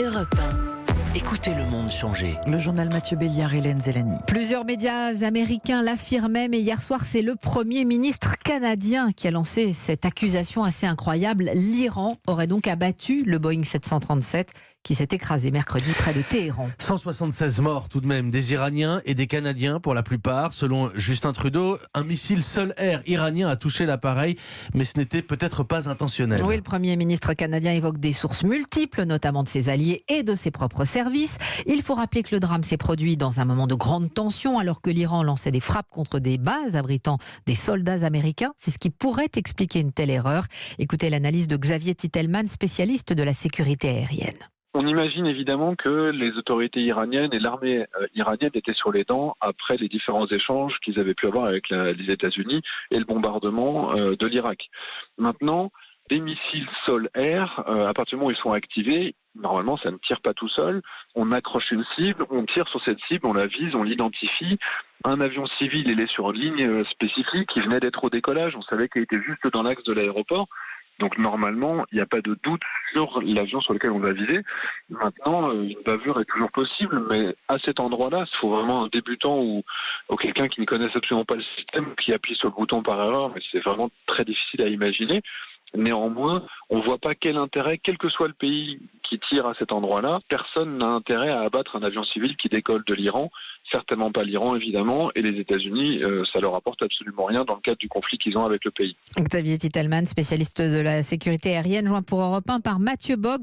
Europe 1. Écoutez le monde changer. Le journal Mathieu Béliard, Hélène Zélani. Plusieurs médias américains l'affirmaient, mais hier soir, c'est le Premier ministre canadien qui a lancé cette accusation assez incroyable. L'Iran aurait donc abattu le Boeing 737 qui s'est écrasé mercredi près de Téhéran. 176 morts tout de même, des Iraniens et des Canadiens pour la plupart. Selon Justin Trudeau, un missile Sol-Air iranien a touché l'appareil, mais ce n'était peut-être pas intentionnel. Oui, le Premier ministre canadien évoque des sources multiples, notamment de ses alliés et de ses propres services. Il faut rappeler que le drame s'est produit dans un moment de grande tension, alors que l'Iran lançait des frappes contre des bases abritant des soldats américains. C'est ce qui pourrait expliquer une telle erreur. Écoutez l'analyse de Xavier Titelman, spécialiste de la sécurité aérienne. On imagine évidemment que les autorités iraniennes et l'armée iranienne étaient sur les dents après les différents échanges qu'ils avaient pu avoir avec les États-Unis et le bombardement de l'Irak. Maintenant, des missiles sol-air, à partir du moment où ils sont activés, normalement ça ne tire pas tout seul. On accroche une cible, on tire sur cette cible, on la vise, on l'identifie. Un avion civil, il est sur une ligne spécifique, il venait d'être au décollage, on savait qu'il était juste dans l'axe de l'aéroport. Donc normalement, il n'y a pas de doute sur l'avion sur lequel on va viser. Maintenant, une bavure est toujours possible, mais à cet endroit-là, il faut vraiment un débutant ou quelqu'un qui ne connaisse absolument pas le système, qui appuie sur le bouton par erreur, mais c'est vraiment très difficile à imaginer. Néanmoins, on ne voit pas quel intérêt, quel que soit le pays qui tire à cet endroit-là, personne n'a intérêt à abattre un avion civil qui décolle de l'Iran. Certainement pas l'Iran, évidemment, et les États-Unis, ça leur apporte absolument rien dans le cadre du conflit qu'ils ont avec le pays. Xavier Titelman, spécialiste de la sécurité aérienne, joint pour Europe 1 par Mathieu Bock.